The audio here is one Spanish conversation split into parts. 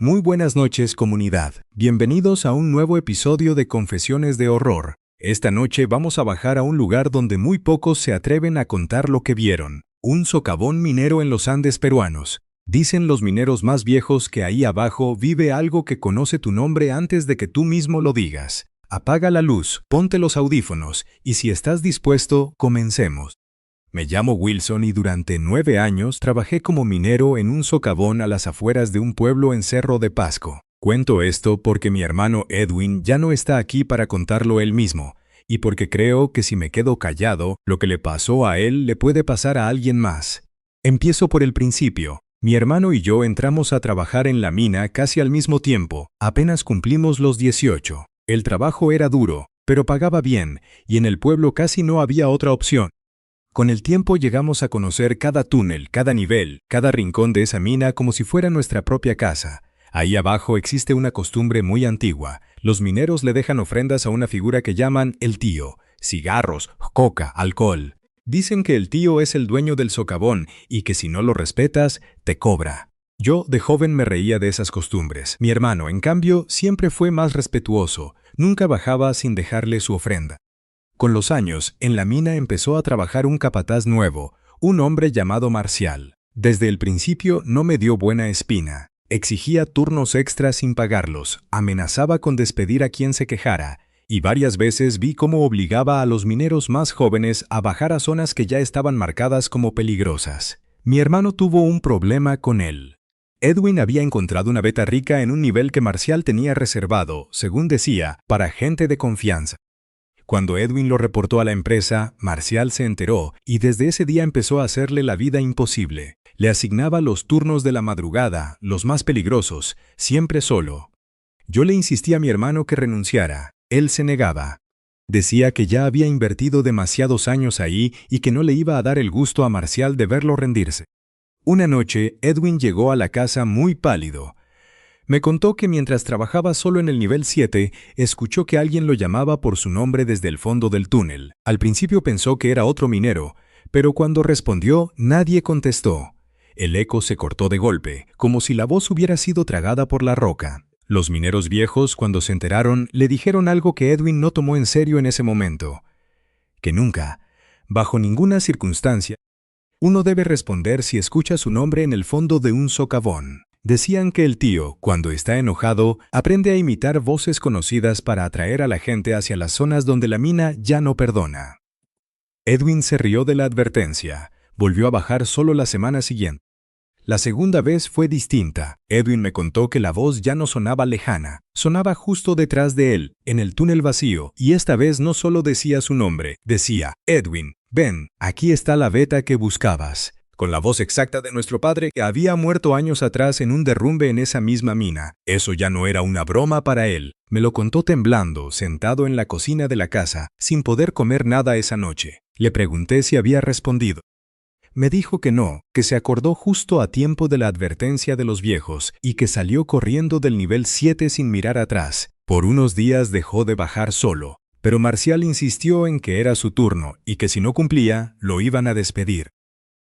Muy buenas noches, comunidad. Bienvenidos a un nuevo episodio de Confesiones de Horror. Esta noche vamos a bajar a un lugar donde muy pocos se atreven a contar lo que vieron. Un socavón minero en los Andes peruanos. Dicen los mineros más viejos que ahí abajo vive algo que conoce tu nombre antes de que tú mismo lo digas. Apaga la luz, ponte los audífonos y si estás dispuesto, comencemos. Me llamo Wilson y durante 9 años trabajé como minero en un socavón a las afueras de un pueblo en Cerro de Pasco. Cuento esto porque mi hermano Edwin ya no está aquí para contarlo él mismo, y porque creo que si me quedo callado, lo que le pasó a él le puede pasar a alguien más. Empiezo por el principio. Mi hermano y yo entramos a trabajar en la mina casi al mismo tiempo, apenas cumplimos los 18. El trabajo era duro, pero pagaba bien, y en el pueblo casi no había otra opción. Con el tiempo llegamos a conocer cada túnel, cada nivel, cada rincón de esa mina como si fuera nuestra propia casa. Ahí abajo existe una costumbre muy antigua. Los mineros le dejan ofrendas a una figura que llaman el tío. Cigarros, coca, alcohol. Dicen que el tío es el dueño del socavón y que si no lo respetas, te cobra. Yo de joven me reía de esas costumbres. Mi hermano, en cambio, siempre fue más respetuoso. Nunca bajaba sin dejarle su ofrenda. Con los años, en la mina empezó a trabajar un capataz nuevo, un hombre llamado Marcial. Desde el principio no me dio buena espina. Exigía turnos extras sin pagarlos, amenazaba con despedir a quien se quejara, y varias veces vi cómo obligaba a los mineros más jóvenes a bajar a zonas que ya estaban marcadas como peligrosas. Mi hermano tuvo un problema con él. Edwin había encontrado una veta rica en un nivel que Marcial tenía reservado, según decía, para gente de confianza. Cuando Edwin lo reportó a la empresa, Marcial se enteró y desde ese día empezó a hacerle la vida imposible. Le asignaba los turnos de la madrugada, los más peligrosos, siempre solo. Yo le insistí a mi hermano que renunciara. Él se negaba. Decía que ya había invertido demasiados años ahí y que no le iba a dar el gusto a Marcial de verlo rendirse. Una noche, Edwin llegó a la casa muy pálido. Me contó que mientras trabajaba solo en el nivel 7, escuchó que alguien lo llamaba por su nombre desde el fondo del túnel. Al principio pensó que era otro minero, pero cuando respondió, nadie contestó. El eco se cortó de golpe, como si la voz hubiera sido tragada por la roca. Los mineros viejos, cuando se enteraron, le dijeron algo que Edwin no tomó en serio en ese momento. Que nunca, bajo ninguna circunstancia, uno debe responder si escucha su nombre en el fondo de un socavón. Decían que el tío, cuando está enojado, aprende a imitar voces conocidas para atraer a la gente hacia las zonas donde la mina ya no perdona. Edwin se rió de la advertencia. Volvió a bajar solo la semana siguiente. La segunda vez fue distinta. Edwin me contó que la voz ya no sonaba lejana, sonaba justo detrás de él, en el túnel vacío, y esta vez no solo decía su nombre, decía, Edwin, ven, aquí está la veta que buscabas. Con la voz exacta de nuestro padre que había muerto años atrás en un derrumbe en esa misma mina. Eso ya no era una broma para él. Me lo contó temblando, sentado en la cocina de la casa, sin poder comer nada esa noche. Le pregunté si había respondido. Me dijo que no, que se acordó justo a tiempo de la advertencia de los viejos y que salió corriendo del nivel 7 sin mirar atrás. Por unos días dejó de bajar solo, pero Marcial insistió en que era su turno y que si no cumplía, lo iban a despedir.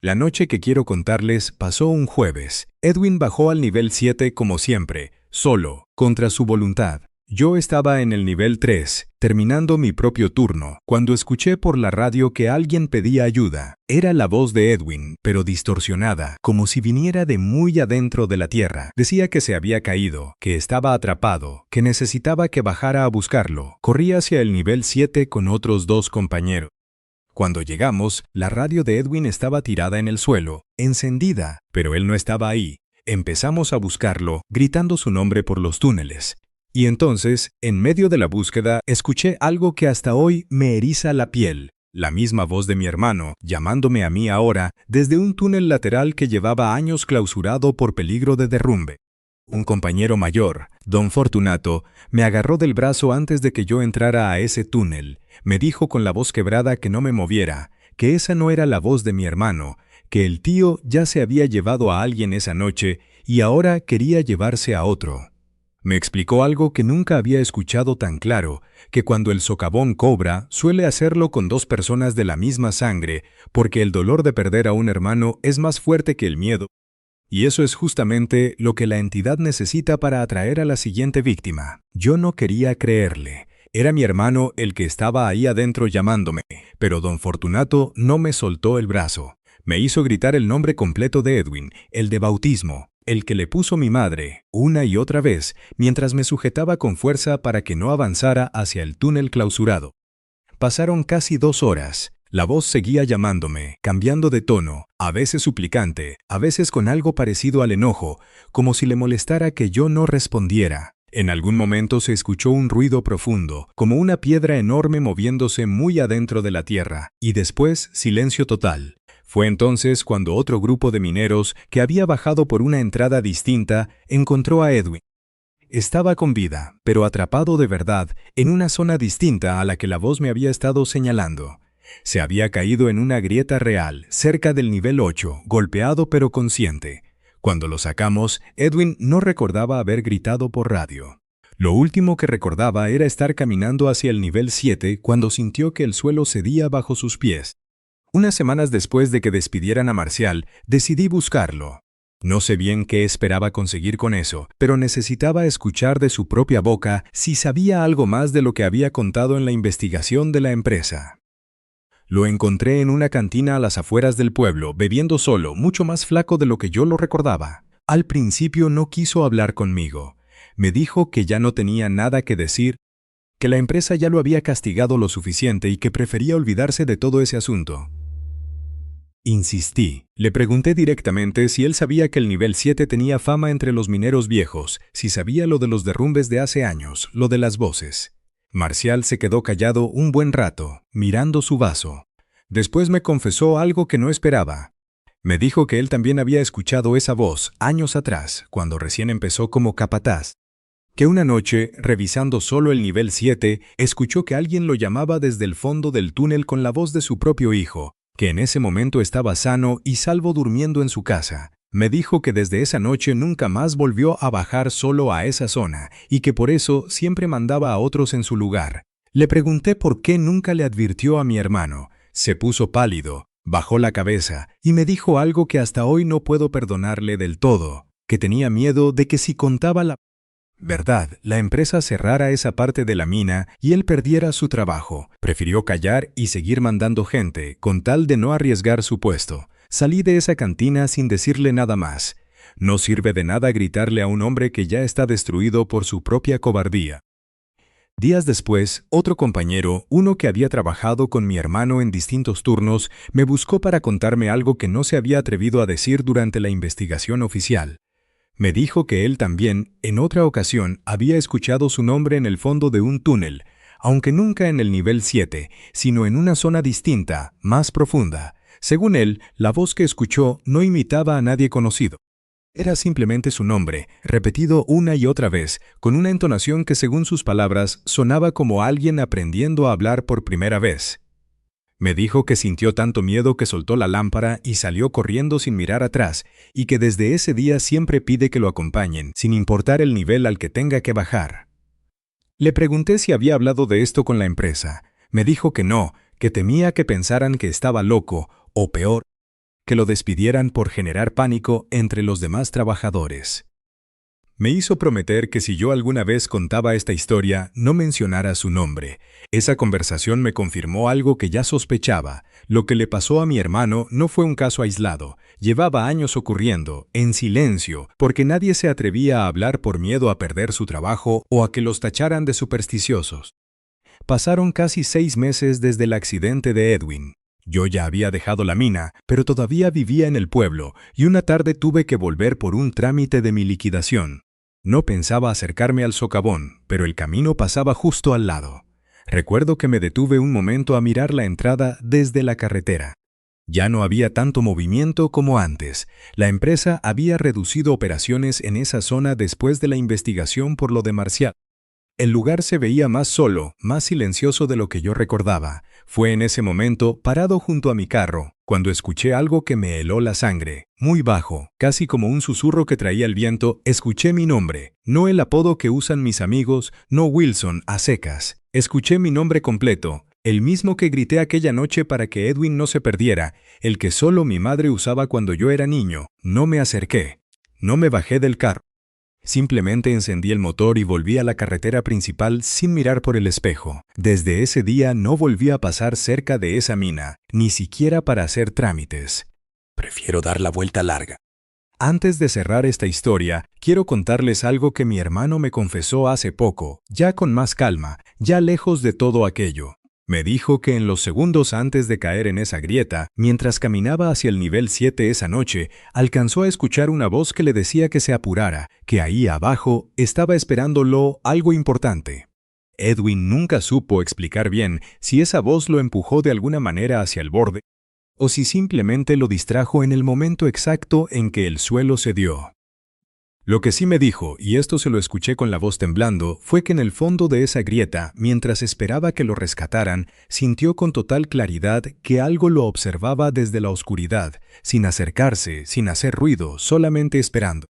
La noche que quiero contarles pasó un jueves. Edwin bajó al nivel 7 como siempre, solo, contra su voluntad. Yo estaba en el nivel 3, terminando mi propio turno, cuando escuché por la radio que alguien pedía ayuda. Era la voz de Edwin, pero distorsionada, como si viniera de muy adentro de la tierra. Decía que se había caído, que estaba atrapado, que necesitaba que bajara a buscarlo. Corrí hacia el nivel 7 con otros 2 compañeros. Cuando llegamos, la radio de Edwin estaba tirada en el suelo, encendida, pero él no estaba ahí. Empezamos a buscarlo, gritando su nombre por los túneles. Y entonces, en medio de la búsqueda, escuché algo que hasta hoy me eriza la piel. La misma voz de mi hermano, llamándome a mí ahora, desde un túnel lateral que llevaba años clausurado por peligro de derrumbe. Un compañero mayor, don Fortunato, me agarró del brazo antes de que yo entrara a ese túnel. Me dijo con la voz quebrada que no me moviera, que esa no era la voz de mi hermano, que el tío ya se había llevado a alguien esa noche y ahora quería llevarse a otro. Me explicó algo que nunca había escuchado tan claro, que cuando el socavón cobra, suele hacerlo con 2 personas de la misma sangre, porque el dolor de perder a un hermano es más fuerte que el miedo. Y eso es justamente lo que la entidad necesita para atraer a la siguiente víctima. Yo no quería creerle. Era mi hermano el que estaba ahí adentro llamándome, pero don Fortunato no me soltó el brazo. Me hizo gritar el nombre completo de Edwin, el de bautismo, el que le puso mi madre, una y otra vez, mientras me sujetaba con fuerza para que no avanzara hacia el túnel clausurado. Pasaron casi 2 horas. La voz seguía llamándome, cambiando de tono, a veces suplicante, a veces con algo parecido al enojo, como si le molestara que yo no respondiera. En algún momento se escuchó un ruido profundo, como una piedra enorme moviéndose muy adentro de la tierra, y después silencio total. Fue entonces cuando otro grupo de mineros, que había bajado por una entrada distinta, encontró a Edwin. Estaba con vida, pero atrapado de verdad, en una zona distinta a la que la voz me había estado señalando. Se había caído en una grieta real, cerca del nivel 8, golpeado pero consciente. Cuando lo sacamos, Edwin no recordaba haber gritado por radio. Lo último que recordaba era estar caminando hacia el nivel 7 cuando sintió que el suelo cedía bajo sus pies. Unas semanas después de que despidieran a Marcial, decidí buscarlo. No sé bien qué esperaba conseguir con eso, pero necesitaba escuchar de su propia boca si sabía algo más de lo que había contado en la investigación de la empresa. Lo encontré en una cantina a las afueras del pueblo, bebiendo solo, mucho más flaco de lo que yo lo recordaba. Al principio no quiso hablar conmigo. Me dijo que ya no tenía nada que decir, que la empresa ya lo había castigado lo suficiente y que prefería olvidarse de todo ese asunto. Insistí. Le pregunté directamente si él sabía que el nivel 7 tenía fama entre los mineros viejos, si sabía lo de los derrumbes de hace años, lo de las voces. Marcial se quedó callado un buen rato, mirando su vaso. Después me confesó algo que no esperaba. Me dijo que él también había escuchado esa voz años atrás, cuando recién empezó como capataz. Que una noche, revisando solo el nivel 7, escuchó que alguien lo llamaba desde el fondo del túnel con la voz de su propio hijo, que en ese momento estaba sano y salvo durmiendo en su casa. Me dijo que desde esa noche nunca más volvió a bajar solo a esa zona y que por eso siempre mandaba a otros en su lugar. Le pregunté por qué nunca le advirtió a mi hermano. Se puso pálido, bajó la cabeza y me dijo algo que hasta hoy no puedo perdonarle del todo, que tenía miedo de que si contaba la verdad, la empresa cerrara esa parte de la mina y él perdiera su trabajo. Prefirió callar y seguir mandando gente, con tal de no arriesgar su puesto. Salí de esa cantina sin decirle nada más. No sirve de nada gritarle a un hombre que ya está destruido por su propia cobardía. Días después, otro compañero, uno que había trabajado con mi hermano en distintos turnos, me buscó para contarme algo que no se había atrevido a decir durante la investigación oficial. Me dijo que él también, en otra ocasión, había escuchado su nombre en el fondo de un túnel, aunque nunca en el nivel 7, sino en una zona distinta, más profunda. Según él, la voz que escuchó no imitaba a nadie conocido. Era simplemente su nombre, repetido una y otra vez, con una entonación que según sus palabras sonaba como alguien aprendiendo a hablar por primera vez. Me dijo que sintió tanto miedo que soltó la lámpara y salió corriendo sin mirar atrás, y que desde ese día siempre pide que lo acompañen, sin importar el nivel al que tenga que bajar. Le pregunté si había hablado de esto con la empresa. Me dijo que no, que temía que pensaran que estaba loco, o peor, que lo despidieran por generar pánico entre los demás trabajadores. Me hizo prometer que si yo alguna vez contaba esta historia, no mencionara su nombre. Esa conversación me confirmó algo que ya sospechaba. Lo que le pasó a mi hermano no fue un caso aislado. Llevaba años ocurriendo, en silencio, porque nadie se atrevía a hablar por miedo a perder su trabajo o a que los tacharan de supersticiosos. Pasaron casi 6 meses desde el accidente de Edwin. Yo ya había dejado la mina, pero todavía vivía en el pueblo, y una tarde tuve que volver por un trámite de mi liquidación. No pensaba acercarme al socavón, pero el camino pasaba justo al lado. Recuerdo que me detuve un momento a mirar la entrada desde la carretera. Ya no había tanto movimiento como antes. La empresa había reducido operaciones en esa zona después de la investigación por lo de Marcial. El lugar se veía más solo, más silencioso de lo que yo recordaba. Fue en ese momento, parado junto a mi carro, cuando escuché algo que me heló la sangre. Muy bajo, casi como un susurro que traía el viento, escuché mi nombre. No el apodo que usan mis amigos, no Wilson, a secas. Escuché mi nombre completo, el mismo que grité aquella noche para que Edwin no se perdiera, el que solo mi madre usaba cuando yo era niño. No me acerqué. No me bajé del carro. Simplemente encendí el motor y volví a la carretera principal sin mirar por el espejo. Desde ese día no volví a pasar cerca de esa mina, ni siquiera para hacer trámites. Prefiero dar la vuelta larga. Antes de cerrar esta historia, quiero contarles algo que mi hermano me confesó hace poco, ya con más calma, ya lejos de todo aquello. Me dijo que en los segundos antes de caer en esa grieta, mientras caminaba hacia el nivel 7 esa noche, alcanzó a escuchar una voz que le decía que se apurara, que ahí abajo estaba esperándolo algo importante. Edwin nunca supo explicar bien si esa voz lo empujó de alguna manera hacia el borde, o si simplemente lo distrajo en el momento exacto en que el suelo cedió. Lo que sí me dijo, y esto se lo escuché con la voz temblando, fue que en el fondo de esa grieta, mientras esperaba que lo rescataran, sintió con total claridad que algo lo observaba desde la oscuridad, sin acercarse, sin hacer ruido, solamente esperando.